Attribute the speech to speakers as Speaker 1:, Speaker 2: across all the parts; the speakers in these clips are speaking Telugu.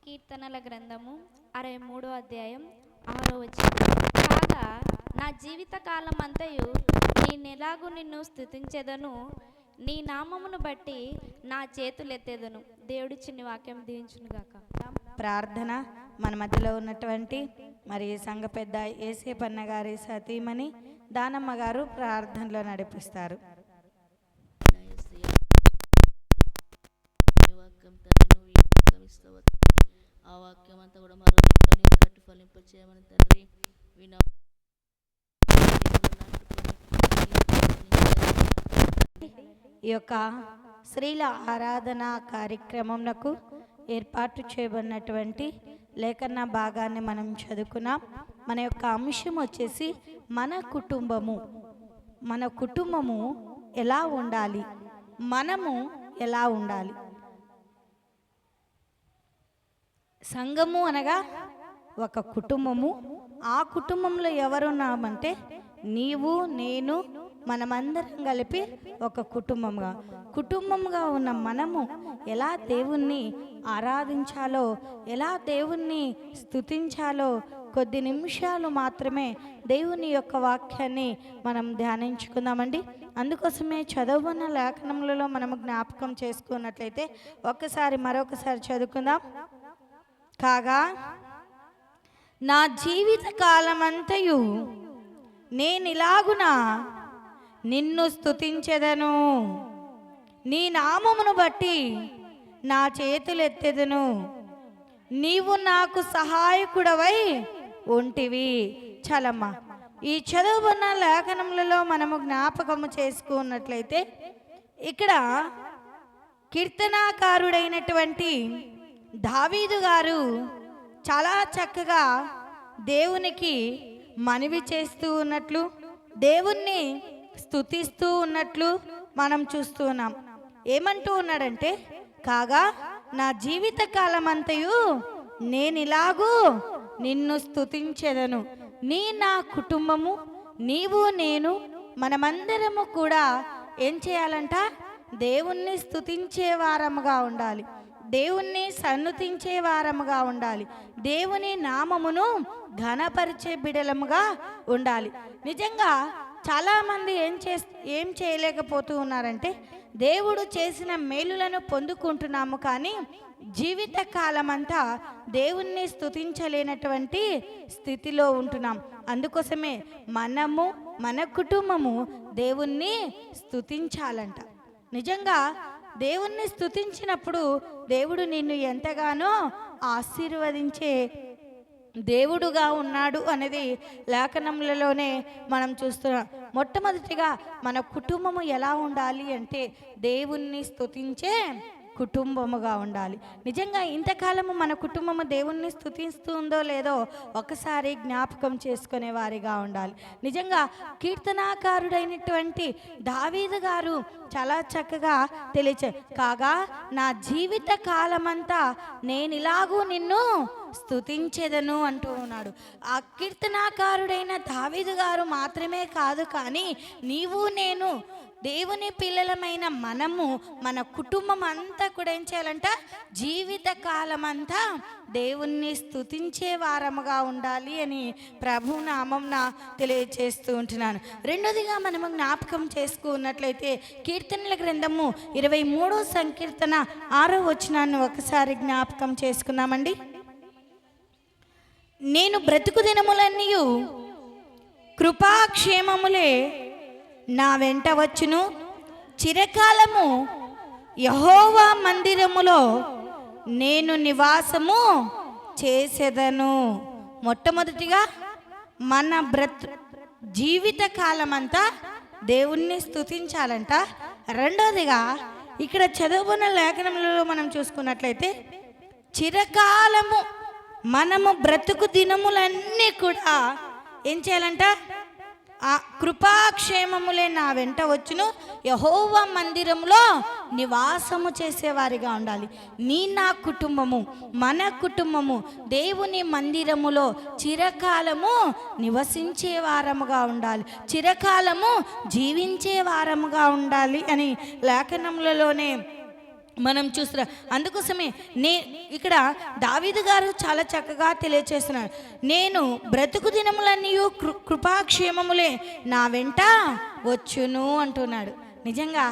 Speaker 1: కీర్తనల గ్రంథము 63వ అధ్యాయం 6వ వచనం. కాగా నా జీవిత కాలం అంతయు నేనెలాగూ నిన్ను స్తుతించెదను, నీ నామమును బట్టి నా చేతులెత్తెదను. దేవుడి చిన్ని వాక్యం దీవించును గాక.
Speaker 2: ప్రార్థన. మన మధ్యలో ఉన్నటువంటి మరి సంఘ పెద్ద ఏసేపన్న గారి సతీమణి దానమ్మ గారు ప్రార్థనలో నడిపిస్తారు.
Speaker 3: ఆ వాక్యం అంతా కూడా మరో నీళ్ళు కట్టి ఫలింపచేయమని తండ్రి
Speaker 2: ఈ యొక్క స్త్రీల ఆరాధన కార్యక్రమంకు ఏర్పాటు చేయబడినటువంటి లేఖన భాగాన్ని మనం చదువుకున్నాం. మన యొక్క అంశం వచ్చేసి మన కుటుంబము ఎలా ఉండాలి, మనము ఎలా ఉండాలి. సంఘము అనగా ఒక కుటుంబము. ఆ కుటుంబంలో ఎవరున్నామంటే నీవు, నేను, మనమందరం కలిపి ఒక కుటుంబంగా ఉన్న మనము ఎలా దేవుణ్ణి ఆరాధించాలో, ఎలా దేవుణ్ణి స్తుతించాలో కొద్ది నిమిషాలు మాత్రమే దేవుని యొక్క వాక్యాన్ని మనం ధ్యానించుకుందామండి. అందుకోసమే చదవబడిన లేఖనములలో మనము జ్ఞాపకం చేసుకున్నట్లయితే మరొకసారి చదువుకుందాం. కాగా నా జీవిత కాలమంతయు నేనిలాగున నిన్ను స్తుతించెదను, నీ నామమును బట్టి నా చేతులెత్తెదను, నీవు నాకు సహాయకుడవై ఉంటివి. చలమ్మా, ఈ చదువుకున్న లేఖనములలో మనము జ్ఞాపకము చేసుకున్నట్లయితే ఇక్కడ కీర్తనాకారుడైనటువంటి దావీదు గారు చాలా చక్కగా దేవునికి మనవి చేస్తూ ఉన్నట్లు, దేవుణ్ణి స్తుతిస్తూ ఉన్నట్లు మనం చూస్తూ ఉన్నాం. ఏమంటూ ఉన్నాడంటే, కాగా నా జీవిత కాలమంతయు నేనిలాగూ నిన్ను స్తుతించెదను, నా కుటుంబము, నీవు, నేను, మనమందరము కూడా ఏం చేయాలంట? దేవుణ్ణి స్తుతించే వారముగా ఉండాలి, దేవుణ్ణి సన్నుతించే వారముగా ఉండాలి, దేవుని నామమును ఘనపరిచే బిడలముగా ఉండాలి. నిజంగా చాలామంది ఏం చేయలేకపోతూ ఉన్నారంటే, దేవుడు చేసిన మేలులను పొందుకుంటున్నాము, కానీ జీవిత కాలమంతా దేవుణ్ణి స్తుతించలేనటువంటి స్థితిలో ఉంటున్నాం. అందుకోసమే మన కుటుంబము దేవుణ్ణి స్తుతించాలంట. నిజంగా దేవుణ్ణి స్తుతించినప్పుడు దేవుడు నిన్ను ఎంతగానో ఆశీర్వదించే దేవుడుగా ఉన్నాడు అనేది లేఖనములలోనే మనం చూస్తున్నాం. మొట్టమొదటిగా మన కుటుంబము ఎలా ఉండాలి అంటే దేవుణ్ణి స్తుతించే కుటుంబముగా ఉండాలి. నిజంగా ఇంతకాలము మన కుటుంబము దేవుణ్ణి స్తుతిస్తుందో లేదో ఒకసారి జ్ఞాపకం చేసుకునే వారిగా ఉండాలి. నిజంగా కీర్తనాకారుడైనటువంటి దావీదు గారు చాలా చక్కగా తెలియచారు. కాగా నా జీవిత కాలమంతా నేనిలాగూ నిన్ను స్తుతించెదను అంటూ ఉన్నాడు. ఆ కీర్తనాకారుడైన దావీదు గారు మాత్రమే కాదు, కానీ నీవు, నేను, దేవుని పిల్లలమైన మనము, మన కుటుంబం అంతా కూడా ఏం చేయాలంట? జీవిత కాలమంతా దేవుణ్ణి స్తుతించే వారముగా ఉండాలి అని ప్రభు నామంన తెలియజేస్తూ ఉంటున్నాను. రెండోదిగా మనము జ్ఞాపకం చేసుకున్నట్లయితే కీర్తనల గ్రంథము 23వ సంకీర్తన 6వ వచనాన్ని ఒకసారి జ్ఞాపకం చేసుకున్నామండి. నేను బ్రతుకు దినములన్నీ కృపాక్షేమములే నా వెంట వచ్చును, చిరకాలము యెహోవా మందిరములో నేను నివాసము చేసేదను. మొట్టమొదటిగా మన జీవిత కాలమంతా దేవుణ్ణి స్తుతించాలంట. రెండోదిగా ఇక్కడ చదువుకున్న లేఖనములలో మనం చూసుకున్నట్లయితే చిరకాలము మనము బ్రతుకు దినములన్నీ కూడా ఏం చేయాలంట? ఆ కృపాక్షేమములే నా వెంట వచ్చును, యెహోవా మందిరంలో నివాసము చేసేవారిగా ఉండాలి. నా కుటుంబము, మన కుటుంబము దేవుని మందిరములో చిరకాలము నివసించే వారముగా ఉండాలి, చిరకాలము జీవించే వారముగా ఉండాలి అని లేఖనములలోనే మనం చూస్తున్నాం. అందుకోసమే ఇక్కడ దావీదు గారు చాలా చక్కగా తెలియచేస్తున్నారు, నేను బ్రతుకు దినములన్నీ కృపాక్షేమములే నా వెంట వచ్చును అంటున్నాడు. నిజంగా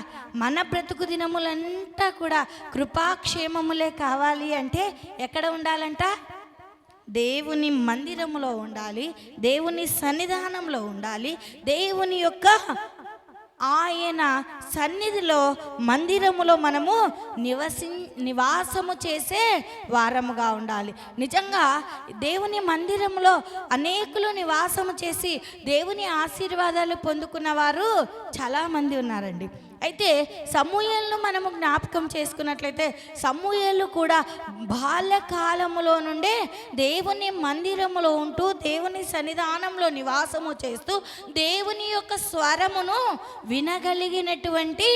Speaker 2: మన బ్రతుకు దినములంతా కూడా కృపాక్షేమములే కావాలి అంటే ఎక్కడ ఉండాలంట? దేవుని మందిరములో ఉండాలి, దేవుని సన్నిధానంలో ఉండాలి, దేవుని యొక్క ఆయన సన్నిధిలో మందిరములో మనము నివాసము చేసే వారముగా ఉండాలి. నిజంగా దేవుని మందిరములో అనేకులు నివాసము చేసి దేవుని ఆశీర్వాదాలు పొందుకున్న వారు చాలామంది ఉన్నారండి. అయితే సమూయేలును మనము జ్ఞాపకం చేసుకున్నట్లయితే సమూయేలు కూడా బాల్యకాలములో నుండే దేవుని మందిరములో ఉంటూ దేవుని సన్నిధానంలో నివాసము చేస్తూ దేవుని యొక్క స్వరమును వినగలిగినటువంటి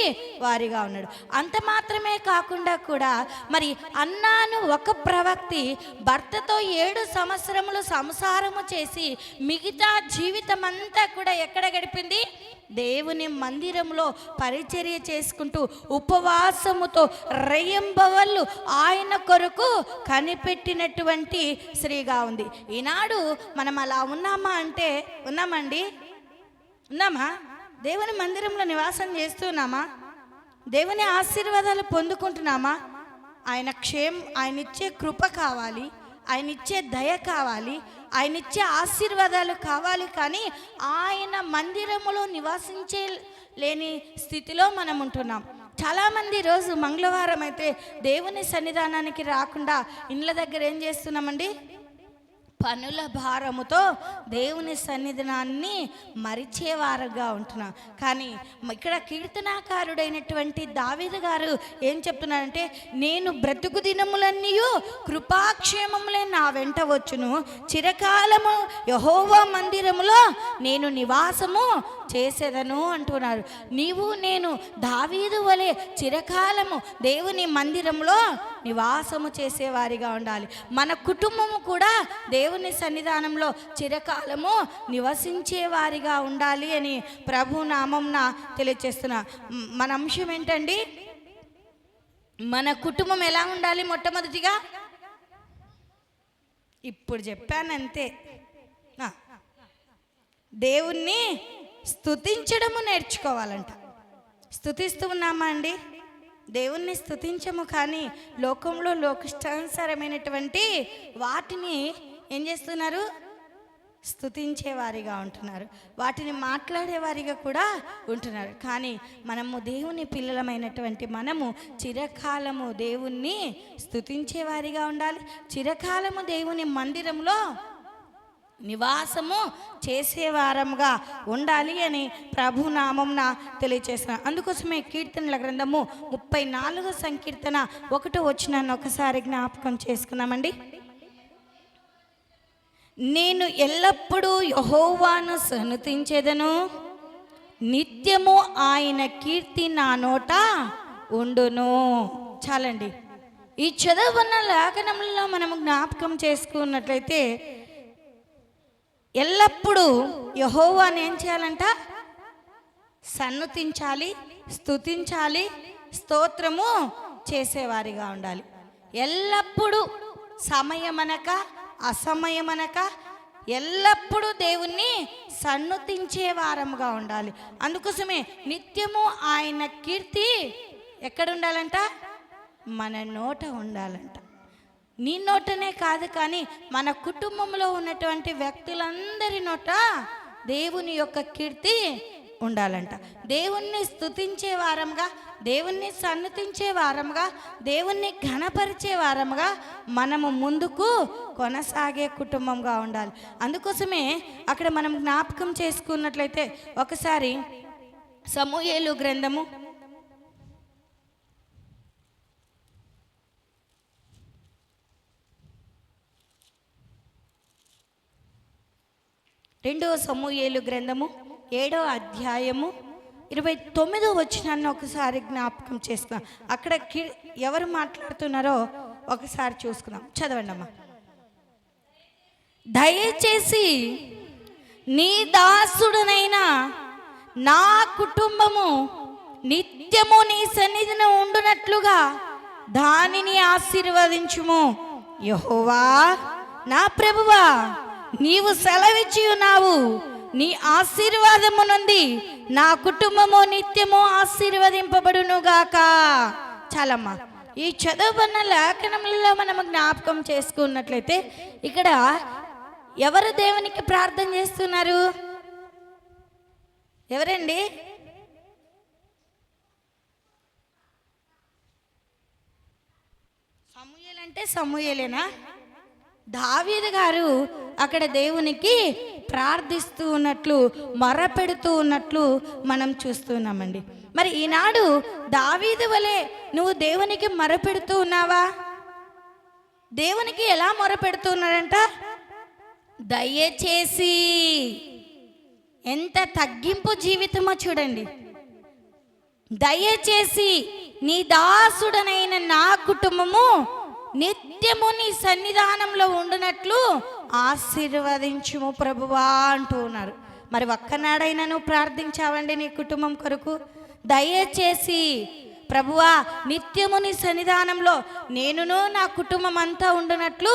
Speaker 2: వారిగా ఉన్నాడు. అంత మాత్రమే కాకుండా కూడా మరి అన్నాను ఒక ప్రవక్తి భర్తతో 7 సంవత్సరములు సంసారము చేసి మిగతా జీవితం అంతా కూడా ఎక్కడ గడిపింది? దేవుని మందిరంలో పరిచర్య చేసుకుంటూ ఉపవాసముతో రెయ్యంబవళ్ళు ఆయన కొరకు కనిపెట్టినటువంటి స్త్రీగా ఉంది. ఈనాడు మనం అలా ఉన్నామా అంటే ఉన్నామండి? ఉన్నామా? దేవుని మందిరంలో నివాసం చేస్తున్నామా? దేవుని ఆశీర్వాదాలు పొందుకుంటున్నామా? ఆయన ఇచ్చే కృప కావాలి, ఆయన ఇచ్చే దయ కావాలి, ఆయన ఇచ్చే ఆశీర్వాదాలు కావాలి. కానీ ఆయన మందిరములో నివాసించే లేని స్థితిలో మనం ఉంటున్నాం. చాలామంది రోజు మంగళవారం అయితే దేవుని సన్నిధానానికి రాకుండా ఇండ్ల దగ్గర ఏం చేస్తున్నామండి? పనుల భారముతో దేవుని సన్నిధానాన్ని మరిచేవారుగా ఉంటున్నాం. కానీ ఇక్కడ కీర్తనాకారుడైనటువంటి దావీదు గారు ఏం చెప్తున్నారంటే, నేను బ్రతుకు దినములన్నీ కృపాక్షేమములే నా వెంట వచ్చును, చిరకాలము యెహోవా మందిరములో నేను నివాసము చేసేదను అంటున్నారు. నీవు నేను దావీదు వలె చిరకాలము దేవుని మందిరంలో నివాసము చేసేవారిగా ఉండాలి. మన కుటుంబము కూడా దేవుని సన్నిధానంలో చిరకాలము నివసించేవారిగా ఉండాలి అని ప్రభు నామంన తెలియజేస్తున్నా. మన అంశం ఏంటండి? మన కుటుంబం ఎలా ఉండాలి? మొట్టమొదటిగా ఇప్పుడు చెప్పానంతే, దేవుణ్ణి స్తుతించడము నేర్చుకోవాలంట. స్తుతిస్తూ ఉన్నామా అండి? దేవుణ్ణి స్తుతించము, కానీ లోకంలో లోకిష్టానుసారమైనటువంటి వాటిని ఏం చేస్తున్నారు? స్తుతించేవారిగా ఉంటున్నారు, వాటిని మాట్లాడేవారిగా కూడా ఉంటున్నారు. కానీ మనము దేవుని పిల్లలమైనటువంటి మనము చిరకాలము దేవుణ్ణి స్తుతించేవారిగా ఉండాలి, చిరకాలము దేవుని మందిరంలో నివాసము చేసేవారంగా ఉండాలి అని ప్రభు నామంన తెలియచేస్తున్నాను. అందుకోసమే కీర్తనల గ్రంథము 34 సంకీర్తన 1 వచనాన్ని ఒకసారి జ్ఞాపకం చేసుకున్నామండి. నేను ఎల్లప్పుడూ యెహోవాను సన్నుతించెదను, నిత్యము ఆయన కీర్తి నా నోట ఉండును. చాలండి. ఈ చదువున్న లేఖనంలో మనము జ్ఞాపకం చేసుకున్నట్లయితే ఎల్లప్పుడూ యెహోవాను ఏం చేయాలంట? సన్నుతించాలి, స్తుతించాలి, స్తోత్రము చేసేవారిగా ఉండాలి. ఎల్లప్పుడూ సమయమనక అసమయమనక ఎల్లప్పుడూ దేవుణ్ణి సన్నుతించే వారముగా ఉండాలి. అందుకోసమే నిత్యము ఆయన కీర్తి ఎక్కడ ఉండాలంట? మన నోట ఉండాలంట. నీ నోటనే కాదు, కానీ మన కుటుంబంలో ఉన్నటువంటి వ్యక్తులందరి నోట దేవుని యొక్క కీర్తి ఉండాలంట. దేవుణ్ణి స్తుతించే వారంగా, దేవుణ్ణి సన్నుతించే వారంగా, దేవుణ్ణి ఘనపరిచే వారంగా మనము ముందుకు కొనసాగే కుటుంబంగా ఉండాలి. అందుకోసమే అక్కడ మనం జ్ఞాపకం చేసుకున్నట్లయితే ఒకసారి సమూయేలు గ్రంథము 2వ సమూయేలు గ్రంథము 7వ అధ్యాయము 29వ వచనాన్ని ఒకసారి జ్ఞాపకం చేసుకుందాం. అక్కడ ఎవరు మాట్లాడుతున్నారో ఒకసారి చూసుకుందాం. చదవండి అమ్మా. దయచేసి నీ దాసుడనైనా నా కుటుంబము నిత్యము నీ సన్నిధిని ఉండునట్లుగా దానిని ఆశీర్వదించుము. యెహోవా నా ప్రభువా, నీవు సెలవిచ్చి ఉన్నావు, నీ ఆశీర్వాదము నుండి నా కుటుంబము నిత్యము ఆశీర్వదింపబడునుగాక. చాలమ్మా. ఈ చదువుకున్న లేఖనములలో మనము జ్ఞాపకం చేసుకున్నట్లయితే ఇక్కడ ఎవరు దేవునికి ప్రార్థన చేస్తున్నారు? ఎవరండి? సమూయేలు అంటే సమూయేలేనా? దావీదు గారు అక్కడ దేవునికి ప్రార్థిస్తూ ఉన్నట్లు, మొరపెడుతూ ఉన్నట్లు మనం చూస్తున్నామండి. మరి ఈనాడు దావీదు వలె నువ్వు దేవునికి మొరపెడుతూ ఉన్నావా? దేవునికి ఎలా మొరపెడుతూ ఉన్నాడంట? దయచేసి. ఎంత తగ్గింపు జీవితమో చూడండి. దయచేసి నీ దాసుడనైన నా కుటుంబము నిత్యము నీ సన్నిధానంలో ఉండునట్లు ఆశీర్వదించుము ప్రభువా అంటూ ఉన్నారు. మరి ఒక్కనాడైనా నువ్వు ప్రార్థించావండి నీ కుటుంబం కొరకు? దయచేసి ప్రభువా నిత్యము నీ సన్నిధానంలో నేనును నా కుటుంబం అంతా ఉండునట్లు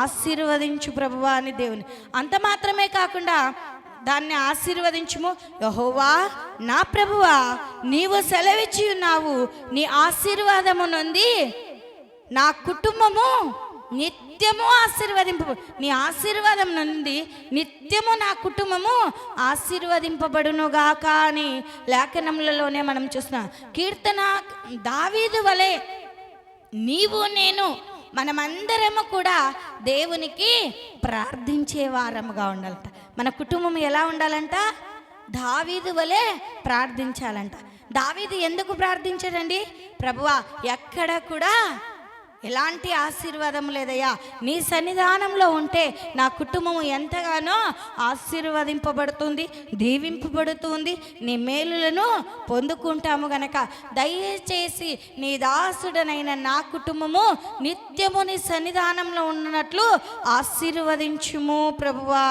Speaker 2: ఆశీర్వదించు ప్రభువా అని దేవుని. అంత మాత్రమే కాకుండా దాన్ని ఆశీర్వదించుము. యెహోవా నా ప్రభువా, నీవు సెలవిచ్చి ఉన్నావు, నీ ఆశీర్వాదము నుండి నా కుటుంబము నిత్యము ఆశీర్వదింపబడు. నీ ఆశీర్వాదం నుండి నిత్యము నా కుటుంబము ఆశీర్వదింపబడునుగాక అని లేఖనములలోనే మనం చూస్తున్నాం. కీర్తన దావీదు వలె నీవు నేను మనమందరము కూడా దేవునికి ప్రార్థించే వారముగా ఉండాలంట. మన కుటుంబం ఎలా ఉండాలంట? దావీదు వలె ప్రార్థించాలంట. దావీదు ఎందుకు ప్రార్థించాడండి? ప్రభువా, ఎక్కడ కూడా ఎలాంటి ఆశీర్వాదం లేదయ్యా, నీ సన్నిధానంలో ఉంటే నా కుటుంబం ఎంతగానో ఆశీర్వదింపబడుతుంది, దీవింపబడుతుంది, నీ మేలులను పొందుకుంటాము గనక దయచేసి నీ దాసుడనైన నా కుటుంబము నిత్యము నీ సన్నిధానంలో ఉన్నట్లు ఆశీర్వదించుము ప్రభువా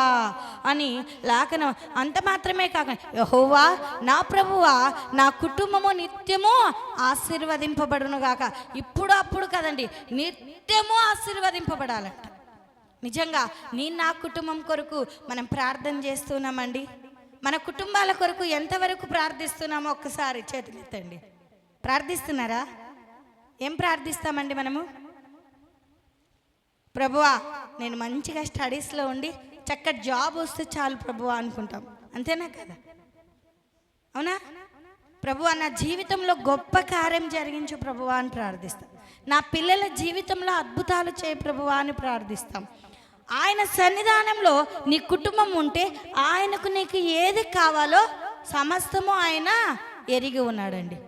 Speaker 2: అని లేఖనం. అంత మాత్రమే కాక యెహోవా నా ప్రభువా, నా కుటుంబము నిత్యము ఆశీర్వదింపబడును గాక. ఇప్పుడు అప్పుడు కదండి, నిత్యము ఆశీర్వదింపబడాలంట. నిజంగా నా కుటుంబం కొరకు మనం ప్రార్థన చేస్తున్నామండి. మన కుటుంబాల కొరకు ఎంతవరకు ప్రార్థిస్తున్నామో ఒక్కసారి చేతులు ఎత్తండి. ప్రార్థిస్తున్నారా? ఏం ప్రార్థిస్తామండి మనము? ప్రభువా, నేను మంచిగా స్టడీస్లో ఉండి చక్కటి జాబ్ వస్తే చాలు ప్రభువా అనుకుంటాం. అంతేనా కదా? అవునా? ప్రభువా, నా జీవితంలో గొప్ప కార్యం జరిగించు ప్రభువా అని ప్రార్థిస్తాం. నా పిల్లల జీవితంలో అద్భుతాలు చేయి ప్రభువా అని ప్రార్థిస్తాం. ఆయన సన్నిధానంలో నీ కుటుంబం ఉంటే ఆయనకు నీకు ఏది కావాలో సమస్తము ఆయన ఎరిగి ఉన్నాడండి.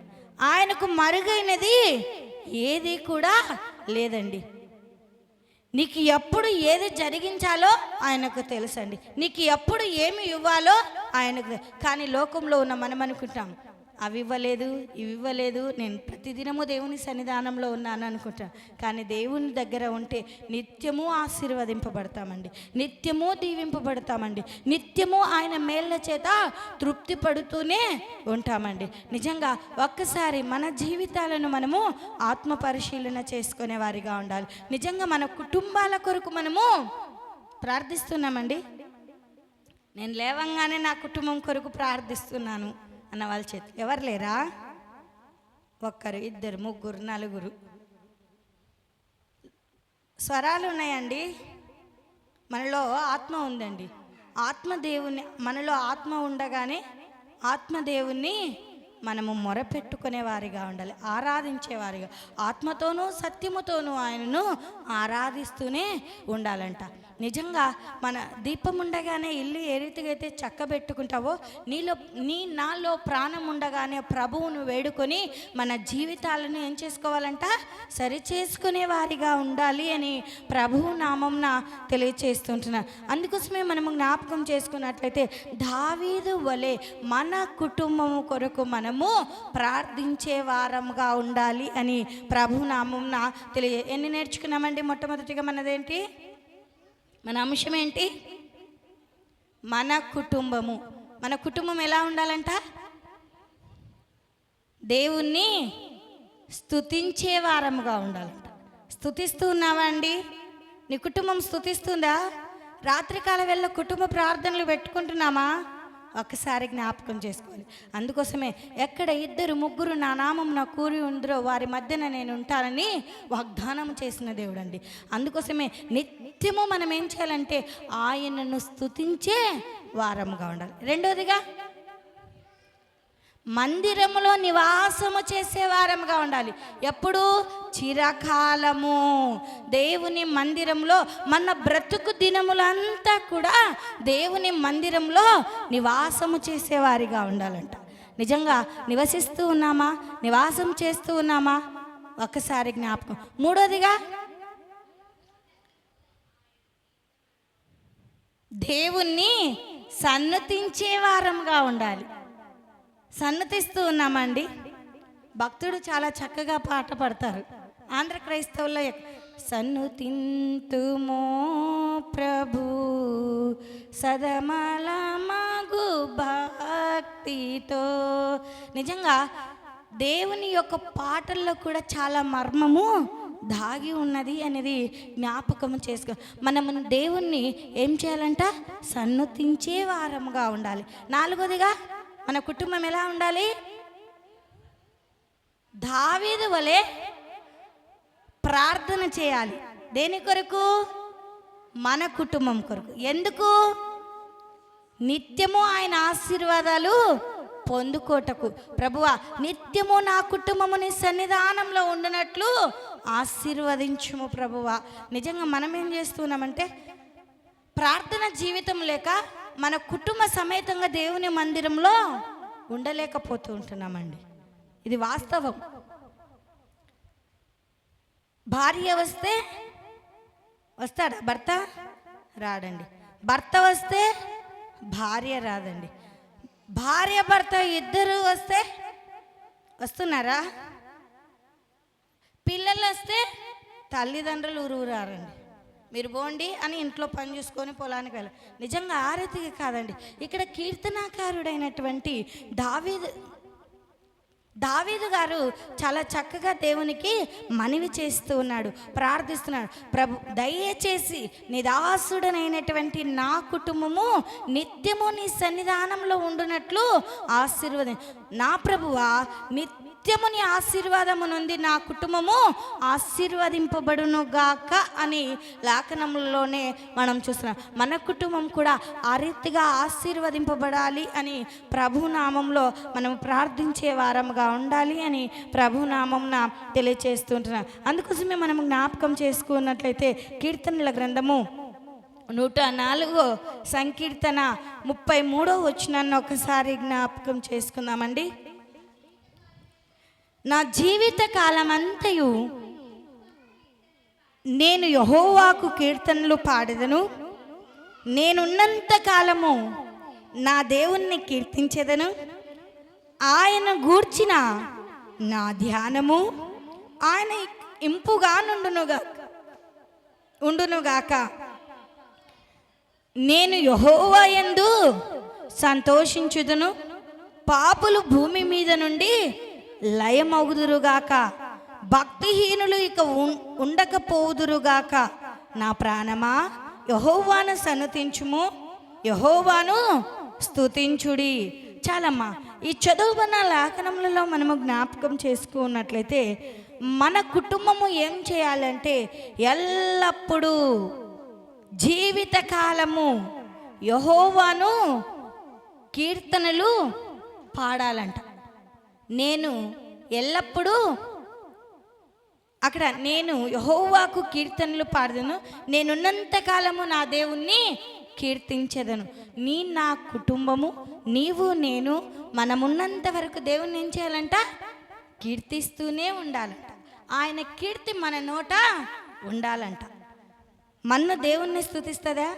Speaker 2: ఆయనకు మరుగైనది ఏది కూడా లేదండి. నీకు ఎప్పుడు ఏది జరిగించాలో ఆయనకు తెలుసండి. నీకు ఎప్పుడు ఏమి ఇవ్వాలో ఆయనకు. కానీ లోకంలో ఉన్న మనం అనుకుంటాం, అవి ఇవ్వలేదు, ఇవి ఇవ్వలేదు, నేను ప్రతిదినము దేవుని సన్నిధానంలో ఉన్నాను అనుకుంటాను. కానీ దేవుని దగ్గర ఉంటే నిత్యము ఆశీర్వదింపబడతామండి, నిత్యము దీవింపబడతామండి, నిత్యము ఆయన మేళ్ళ చేత తృప్తి పడుతూనే ఉంటామండి. నిజంగా ఒక్కసారి మన జీవితాలను మనము ఆత్మ పరిశీలన చేసుకునే వారిగా ఉండాలి. నిజంగా మన కుటుంబాల కొరకు మనము ప్రార్థిస్తున్నామండి. నేను లేవంగానే నా కుటుంబం కొరకు ప్రార్థిస్తున్నాను అన్న వాళ్ళ చేతి ఎవరు లేరా? ఒక్కరు, ఇద్దరు, ముగ్గురు, నలుగురు స్వరాలు ఉన్నాయండి. మనలో ఆత్మ ఉందండి. ఆత్మదేవుని మనలో ఆత్మ ఉండగానే ఆత్మదేవుని మనము మొరపెట్టుకునే వారిగా ఉండాలి, ఆరాధించేవారిగా, ఆత్మతోనూ సత్యముతోనూ ఆయనను ఆరాధిస్తూనే ఉండాలంట. నిజంగా మన దీపం ఉండగానే ఇల్లు ఏ రీతిగా అయితే చక్కబెట్టుకుంటావో నాలో ప్రాణం ఉండగానే ప్రభువును వేడుకొని మన జీవితాలను ఏం చేసుకోవాలంట? సరి చేసుకునే వారిగా ఉండాలి అని ప్రభువు నామంన తెలియచేస్తుంటున్నా. అందుకోసమే మనము జ్ఞాపకం చేసుకున్నట్లయితే దావీదు వలె మన కుటుంబము కొరకు మనము ప్రార్థించే వారంగా ఉండాలి అని ప్రభు నామంన ఎన్ని నేర్చుకున్నామండి? మొట్టమొదటిగా మనదేంటి? మన అంశం ఏంటి? మన కుటుంబము. మన కుటుంబం ఎలా ఉండాలంట? దేవుణ్ణి స్తుతించే వారముగా ఉండాలంట. స్తుతిస్తూ ఉన్నావా అండి? నీ కుటుంబం స్తుతిస్తుందా? రాత్రికాల వేళ కుటుంబ ప్రార్థనలు పెట్టుకుంటున్నామా? ఒక్కసారి జ్ఞాపకం చేసుకోవాలి. అందుకోసమే ఎక్కడ 2 3 నా నామం నా కూరి ఉందరో వారి మధ్యన నేను ఉంటానని వాగ్దానం చేసిన దేవుడు అండి. అందుకోసమే నిత్యము మనం ఏం చేయాలంటే ఆయనను స్తుతించే వారముగా ఉండాలి. రెండోదిగా మందిరములో నివాసము చేసే వారముగా ఉండాలి. ఎప్పుడు? చిరకాలము దేవుని మందిరంలో మన బ్రతుకు దినములంతా కూడా దేవుని మందిరంలో నివాసము చేసేవారిగా ఉండాలంట. నిజంగా నివసిస్తూ ఉన్నామా? నివాసం చేస్తూ ఉన్నామా? ఒక్కసారి జ్ఞాపకం. మూడోదిగా దేవుణ్ణి సన్నతించే వారంగా ఉండాలి. సన్నతిస్తూ ఉన్నామండి. భక్తుడు చాలా చక్కగా పాట పాడతారు. ఆంధ్ర క్రైస్తవుల్లో సన్నుతింతుమో ప్రభు సదమల మగు భక్తితో. నిజంగా దేవుని యొక్క పాటల్లో కూడా చాలా మర్మము దాగి ఉన్నది అనేది జ్ఞాపకం చేసుకో. మనము దేవుణ్ణి ఏం చేయాలంట? సన్నుతించే వారముగా ఉండాలి. నాలుగోదిగా మన కుటుంబం ఎలా ఉండాలి? దావీదు వలె ప్రార్థన చేయాలి. దేని కొరకు? మన కుటుంబం కొరకు. ఎందుకు? నిత్యము ఆయన ఆశీర్వాదాలు పొందుకోటకు. ప్రభువా, నిత్యము నా కుటుంబము నీ సన్నిధానంలో ఉండినట్లు ఆశీర్వదించుము ప్రభువా. నిజంగా మనం ఏం చేస్తున్నామంటే ప్రార్థన జీవితం లేక మన కుటుంబ సమేతంగా దేవుని మందిరంలో ఉండలేకపోతూ ఉంటున్నామండి. ఇది వాస్తవం. భార్య వస్తాడా భర్త? రాడండి. భర్త వస్తే భార్య రాదండి. భార్య భర్త ఇద్దరు వస్తున్నారా? పిల్లలు వస్తే తల్లిదండ్రులు ఊరారండి. మీరు పోండి అని ఇంట్లో పని చూసుకొని పొలానికి వెళ్ళాలి. నిజంగా ఆ రీతిగా కాదండి. ఇక్కడ కీర్తనాకారుడైనటువంటి దావీదు గారు చాలా చక్కగా దేవునికి మనవి చేస్తూ ఉన్నాడు, ప్రార్థిస్తున్నాడు. ప్రభు, దయచేసి నీ దాసుడనైనటువంటి నా కుటుంబము నిత్యము నీ సన్నిధానంలో ఉండునట్లు ఆశీర్వదం. నా ప్రభువా, నిత్యము నీ ఆశీర్వాదము నుండి నా కుటుంబము ఆశీర్వదింపబడును గాక అని లేఖనంలోనే మనం చూస్తున్నాం. మన కుటుంబం కూడా ఆ రీతిగా ఆశీర్వదింపబడాలి అని ప్రభునామంలో మనం ప్రార్థించే వారముగా ఉండాలి అని ప్రభునామంన తెలియచేస్తుంటున్నాం. అందుకోసమే మనం జ్ఞాపకం చేసుకున్నట్లయితే కీర్తనల గ్రంథము 104 సంకీర్తన 33 వచనాన్ని ఒకసారి జ్ఞాపకం చేసుకుందామండి. నా జీవిత కాలమంతయు నేను యెహోవాకు కీర్తనలు పాడెదను. నేనున్నంత కాలము నా దేవుణ్ణి కీర్తించెదను. ఆయన గూర్చిన నా ధ్యానము ఆయన ఇంపుగా ఉండునుగాక. నేను యెహోవా యందు సంతోషించుదును. పాపులు భూమి మీద నుండి లయమగుదురుగాక. భక్తిహీనులు ఇక ఉండకపోవుదురుగాక. నా ప్రాణమా, యెహోవాను సన్నతించుము, యెహోవాను స్తుతించుడి. చాలమ్మా, ఈ చదువుకున్న లేఖనములలో మనము జ్ఞాపకం చేసుకున్నట్లయితే మన కుటుంబము ఏం చేయాలంటే ఎల్లప్పుడూ జీవితకాలము యెహోవాను కీర్తనలు పాడాలంట. నేను ఎల్లప్పుడూ అక్కడ నేను యెహోవాకు కీర్తనలు పాడదను. నేనున్నంత కాలము నా దేవుణ్ణి కీర్తించెదను. నా కుటుంబము, నీవు, నేను మనమున్నంత వరకు దేవుణ్ణి ఏం చేయాలంట? కీర్తిస్తూనే ఉండాలంట. ఆయన కీర్తి మన నోట ఉండాలంట. మన్ను దేవుణ్ణి స్తుతిస్తుందా?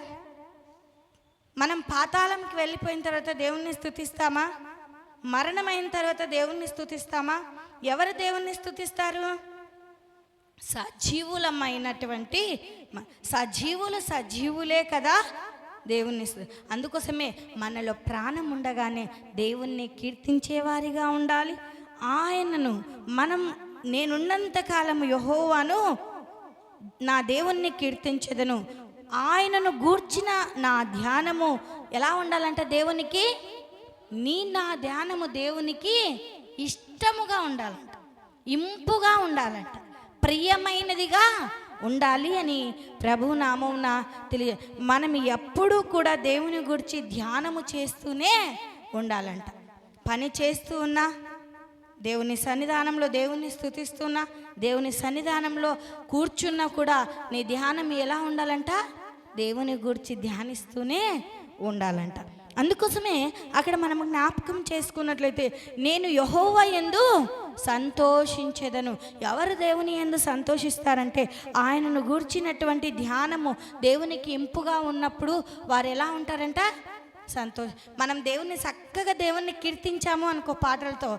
Speaker 2: మనం పాతాళంకి వెళ్ళిపోయిన తర్వాత దేవుణ్ణి స్తుతిస్తామా? మరణమైన తర్వాత దేవుణ్ణి స్తుతిస్తామా? ఎవరు దేవుణ్ణి స్తుతిస్తారు? సజీవులమైనటువంటి సజీవులే కదా దేవుణ్ణి. అందుకోసమే మనలో ప్రాణం ఉండగానే దేవుణ్ణి కీర్తించేవారిగా ఉండాలి. ఆయనను మనం నేనున్నంత కాలము యెహోవాను నా దేవుణ్ణి కీర్తించెదను. ఆయనను గూర్చిన నా ధ్యానము ఎలా ఉండాలంట? దేవునికి నా ధ్యానము దేవునికి ఇష్టముగా ఉండాలంట, ఇంపుగా ఉండాలంట, ప్రియమైనదిగా ఉండాలి అని ప్రభు నామమున తెలియ. మనం ఎప్పుడూ కూడా దేవుని గురించి ధ్యానము చేస్తూనే ఉండాలంట. పని చేస్తూ ఉన్నా, దేవుని సన్నిధానంలో దేవుని స్తుతిస్తున్నా, దేవుని సన్నిధానంలో కూర్చున్నా కూడా నీ ధ్యానం ఎలా ఉండాలంట? దేవుని గురించి ధ్యానిస్తూనే ఉండాలంట. అందుకోసమే అక్కడ మనం జ్ఞాపకం చేసుకున్నట్లయితే, నేను యెహోవా యందు సంతోషించెదను. ఎవరు దేవుని యందు సంతోషిస్తారంటే, ఆయనను గూర్చినటువంటి ధ్యానము దేవునికి ఇంపుగా ఉన్నప్పుడు వారు ఎలా ఉంటారంట? మనం దేవుని చక్కగా దేవుణ్ణి కీర్తించాము అనుకో పాటలతో,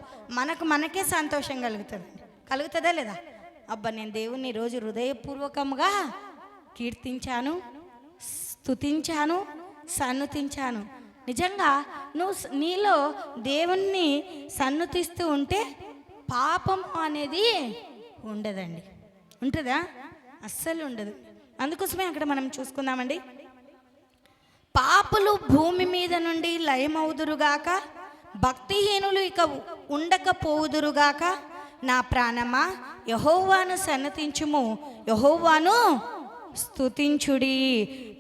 Speaker 2: మనకే సంతోషం కలుగుతుందా లేదా? అబ్బా, నేను దేవుణ్ణి ఈరోజు హృదయపూర్వకంగా కీర్తించాను, స్తుతించాను, సన్నుతించాను. నిజంగా నీలో దేవుణ్ణి సన్నుతిస్తూ ఉంటే పాపం అనేది ఉండదండి. ఉంటుందా? అస్సలు ఉండదు. అందుకోసమే అక్కడ మనం చూసుకుందామండి. పాపులు భూమి మీద నుండి లయమవుదురుగాక, భక్తిహీనులు ఇక ఉండకపోవుదురుగాక. నా ప్రాణమా యెహోవాను సన్నతించుము, యెహోవాను స్తుతించుడి.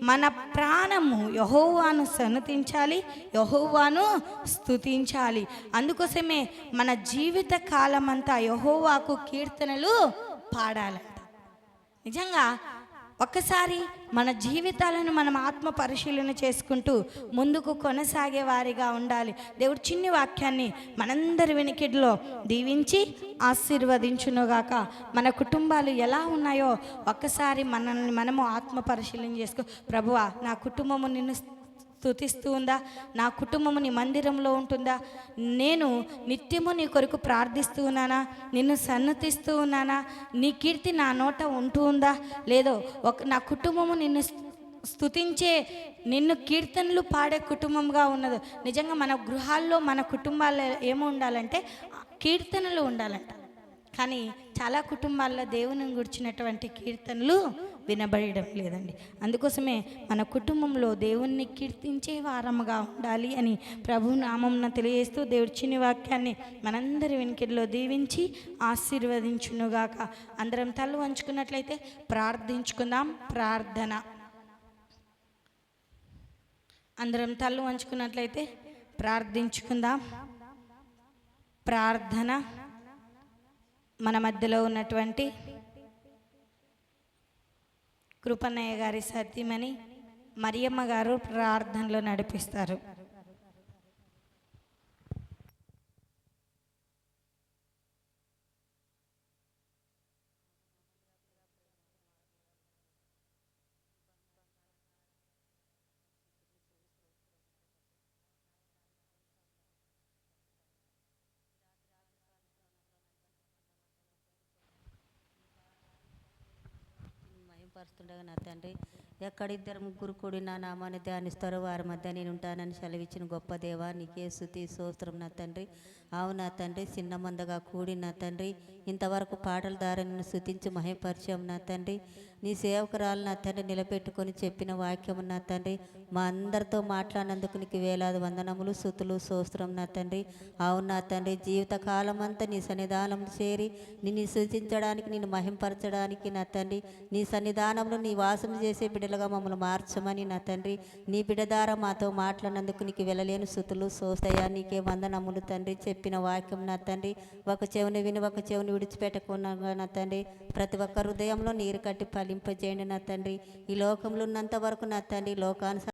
Speaker 2: మన ప్రాణము యెహోవాను సన్నతించాలి, యెహోవాను స్తుతించాలి. అందుకోసమే మన జీవిత కాలమంతా యెహోవాకు కీర్తనలు పాడాలంట. నిజంగా ఒక్కసారి మన జీవితాలను మనం ఆత్మ పరిశీలన చేసుకుంటూ ముందుకు కొనసాగే వారిగా ఉండాలి. దేవుడు చిన్ని వాక్యాన్ని మనందరి వినికిడిలో దీవించి ఆశీర్వదించునుగాక. మన కుటుంబాలు ఎలా ఉన్నాయో ఒక్కసారి మనము ఆత్మ పరిశీలన చేసుకో. ప్రభువా, నా కుటుంబము నిన్ను స్తుతిస్తూ ఉందా? నా కుటుంబము నీ మందిరంలో ఉంటుందా? నేను నిత్యము నీ కొరకు ప్రార్థిస్తూ ఉన్నానా? నిన్ను సన్నతిస్తూ ఉన్నానా? నీ కీర్తి నా నోట ఉంటూ ఉందా లేదో? నా కుటుంబము నిన్ను స్తుతించే, నిన్ను కీర్తనలు పాడే కుటుంబంగా ఉన్నది. నిజంగా మన గృహాల్లో మన కుటుంబాల్లో ఏమో ఉండాలంటే కీర్తనలు ఉండాలంట. కానీ చాలా కుటుంబాల్లో దేవుని గురించినటువంటి కీర్తనలు వినబడడం లేదండి. అందుకోసమే మన కుటుంబంలో దేవుణ్ణి కీర్తించే వారముగా ఉండాలి అని ప్రభు నామమున తెలియజేస్తూ దేవుడి చిన్ని వాక్యాన్ని మనందరి వెనుకల్లో దీవించి ఆశీర్వదించునుగాక. అందరం తల్లు వంచుకున్నట్లయితే ప్రార్థించుకుందాం. అందరం తల్లు వంచుకున్నట్లయితే ప్రార్థించుకుందాం. ప్రార్థన. మన మధ్యలో ఉన్నటువంటి కృపన్నయ్య గారి సతీమణి మరియమ్మ గారు ప్రార్థనలో నడిపిస్తారు.
Speaker 4: పరుస్తుండగా నా తండ్రి, ఎక్కడ ఇద్దరు ముగ్గురు కూడి నా నామాన్ని ధ్యానిస్తారో వారి మధ్య నేను ఉంటానని సెలవిచ్చిన గొప్ప దేవా, నీకే స్తుతి స్తోత్రం నా తండ్రి. అవునా తండ్రి, చిన్న మందగా కూడి నా తండ్రి ఇంతవరకు పాటల ద్వారా నిన్ను స్తుతించి మహిమపరిచాం నా తండ్రి. నీ సేవకురాలు నా తండ్రి నిలబెట్టుకొని చెప్పిన వాక్యము నా తండ్రి మా అందరితో మాట్లాడినందుకు నీకు వేలాది వందనములు, స్తుతులు, స్తోత్రం నా తండ్రి. అవును నా తండ్రి, జీవితకాలం అంతా నీ సన్నిధానం చేరి నిన్ను స్తుతించడానికి, నిన్ను మహింపరచడానికి నా తండ్రి నీ సన్నిధానంలో నీ వాసన చేసే బిడ్డలుగా మమ్మల్ని మార్చమని నా తండ్రి నీ బిడ్డ ద్వారా మాతో మాట్లాడినందుకు నీకు వెళ్ళలేని స్తుతులు, స్తోత్రయ్యా. నీకే వందనములు తండ్రి. చెప్పిన వాక్యం నా తండ్రి ఒక చెవుని విని ఒక చెవుని విడిచిపెట్టకున్నా నా తండ్రి ప్రతి ఒక్క హృదయంలో నీరు కట్టి ఫలింపజేయండి నా తండ్రి. ఈ లోకంలో ఉన్నంత వరకు నా తండ్రి లోకానుసారం